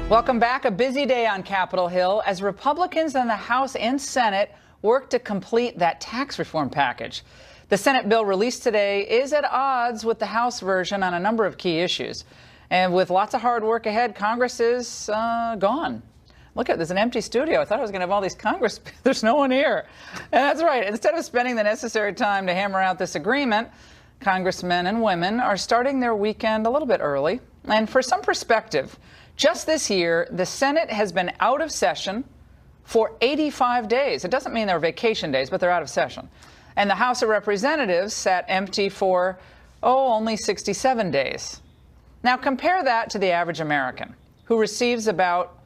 Welcome back. A busy day on Capitol Hill as Republicans in the House and Senate work to complete that tax reform package. The Senate bill released today is at odds with the House version on a number of key issues. And with lots of hard work ahead, Congress is gone. Look, there's an empty studio. I thought I was going to have all these Congress. There's no one here. And that's right. Instead of spending the necessary time to hammer out this agreement, congressmen and women are starting their weekend a little bit early. And for some perspective, just this year, the Senate has been out of session for 85 days. It doesn't mean they're vacation days, but they're out of session. And the House of Representatives sat empty for, only 67 days. Now compare that to the average American, who receives about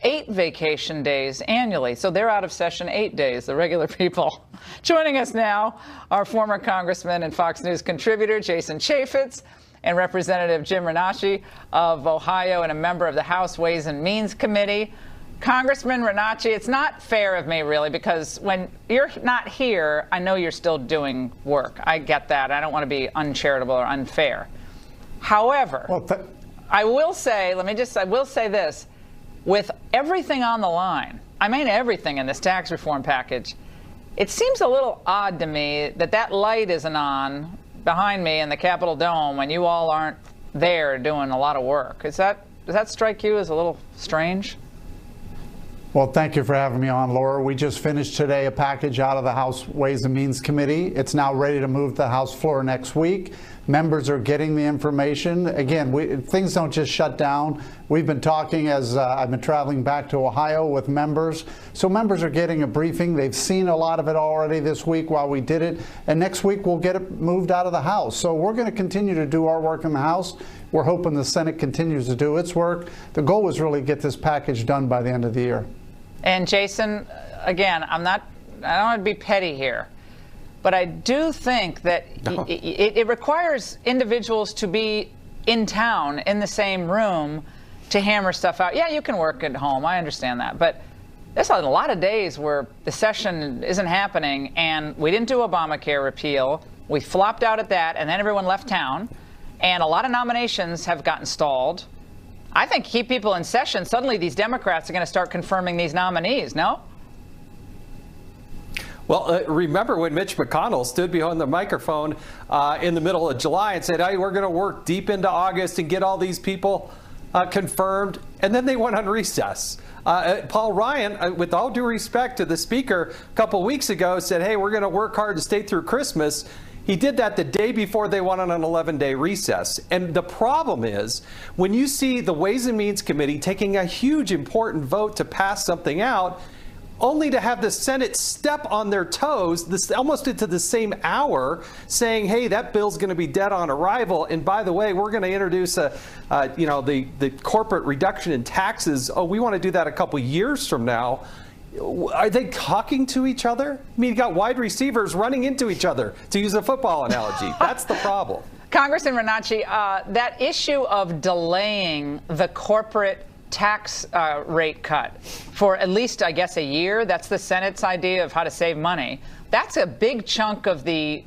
8 vacation days annually. So they're out of session 8 days, the regular people. Joining us now, our former Congressman and Fox News contributor, Jason Chaffetz, and Representative Jim Renacci of Ohio and a member of the House Ways and Means Committee. Congressman Renacci, it's not fair of me, really, because when you're not here, I know you're still doing work. I get that. I don't want to be uncharitable or unfair. However, I will say this. With everything on the line, I mean everything in this tax reform package, it seems a little odd to me that that light isn't on behind me in the Capitol Dome when you all aren't there doing a lot of work. Does that strike you as a little strange? Well, thank you for having me on, Laura. We just finished today a package out of the House Ways and Means Committee. It's now ready to move to the House floor next week. Members are getting the information. Again, things don't just shut down. We've been talking as I've been traveling back to Ohio with members. So members are getting a briefing. They've seen a lot of it already this week while we did it. And next week we'll get it moved out of the House. So we're going to continue to do our work in the House. We're hoping the Senate continues to do its work. The goal is really to get this package done by the end of the year. And Jason, again, I don't want to be petty here, but I do think that it requires individuals to be in town, in the same room, to hammer stuff out. Yeah, you can work at home. I understand that. But there's a lot of days where the session isn't happening, and we didn't do Obamacare repeal. We flopped out at that, and then everyone left town, and a lot of nominations have gotten stalled. I think keep people in session. Suddenly these Democrats are going to start confirming these nominees, no? Well, remember when Mitch McConnell stood behind the microphone in the middle of July and said, hey, we're going to work deep into August and get all these people confirmed, and then they went on recess. Paul Ryan, with all due respect to the speaker, a couple weeks ago said, hey, we're going to work hard to stay through Christmas. He did that the day before they went on an 11-day recess. And the problem is, when you see the Ways and Means Committee taking a huge important vote to pass something out, only to have the Senate step on their toes almost into the same hour, saying, hey, that bill's going to be dead on arrival. And by the way, we're going to introduce the corporate reduction in taxes. Oh, we want to do that a couple years from now. Are they talking to each other? I mean, you got wide receivers running into each other, to use a football analogy. That's the problem. Congressman Renacci, that issue of delaying the corporate tax rate cut for at least, I guess, a year, that's the Senate's idea of how to save money. That's a big chunk of the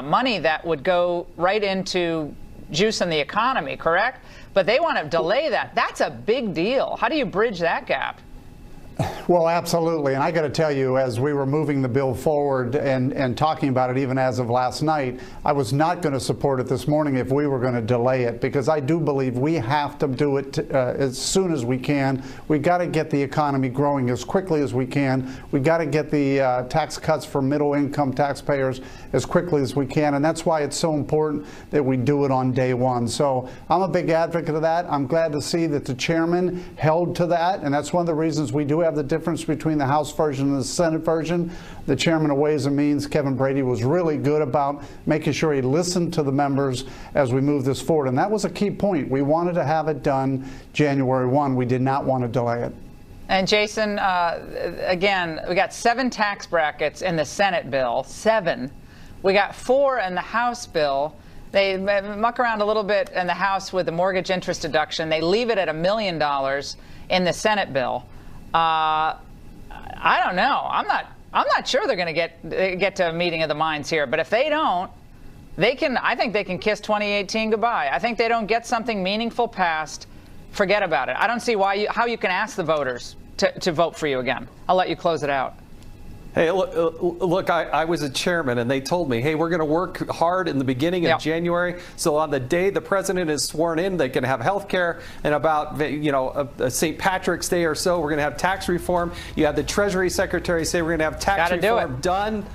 money that would go right into juicing the economy, correct? But they want to delay that. That's a big deal. How do you bridge that gap? Well, absolutely. And I got to tell you, as we were moving the bill forward and talking about it even as of last night, I was not going to support it this morning if we were going to delay it, because I do believe we have to do it as soon as we can. We got to get the economy growing as quickly as we can. We got to get the tax cuts for middle income taxpayers as quickly as we can. And that's why it's so important that we do it on day one. So I'm a big advocate of that. I'm glad to see that the chairman held to that. And that's one of the reasons we do have the difference between the House version and the Senate version. The chairman of Ways and Means, Kevin Brady, was really good about making sure he listened to the members as we move this forward. And that was a key point. We wanted to have it done January 1. We did not want to delay it. And Jason, again, we got 7 tax brackets in the Senate bill, 7. We got 4 in the House bill. They muck around a little bit in the House with the mortgage interest deduction. They leave it at $1 million in the Senate bill. I don't know. I'm not sure they're going to get to a meeting of the minds here. But if they don't, I think they can kiss 2018 goodbye. I think they don't get something meaningful passed Forget about it. I don't see how you can ask the voters to vote for you again. I'll let you close it out. Hey, look, I was a chairman, and they told me, hey, we're going to work hard in the beginning of January. So on the day the president is sworn in, they can have health care. And about, St. Patrick's Day or so, we're going to have tax reform. You had the Treasury Secretary say we're going to have tax reform done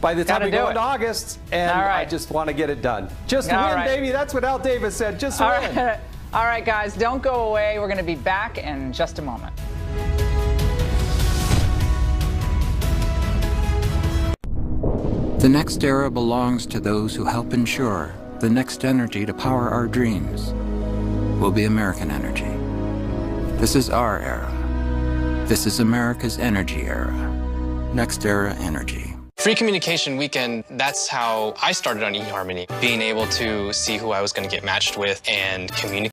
by the time we go into August. And I just want to get it done. Just win, baby. That's what Al Davis said. Just win. All right, guys, don't go away. We're going to be back in just a moment. The next era belongs to those who help ensure the next energy to power our dreams will be American energy. This is our era. This is America's energy era. Next Era Energy. Free Communication Weekend, that's how I started on eHarmony, being able to see who I was going to get matched with and communicate.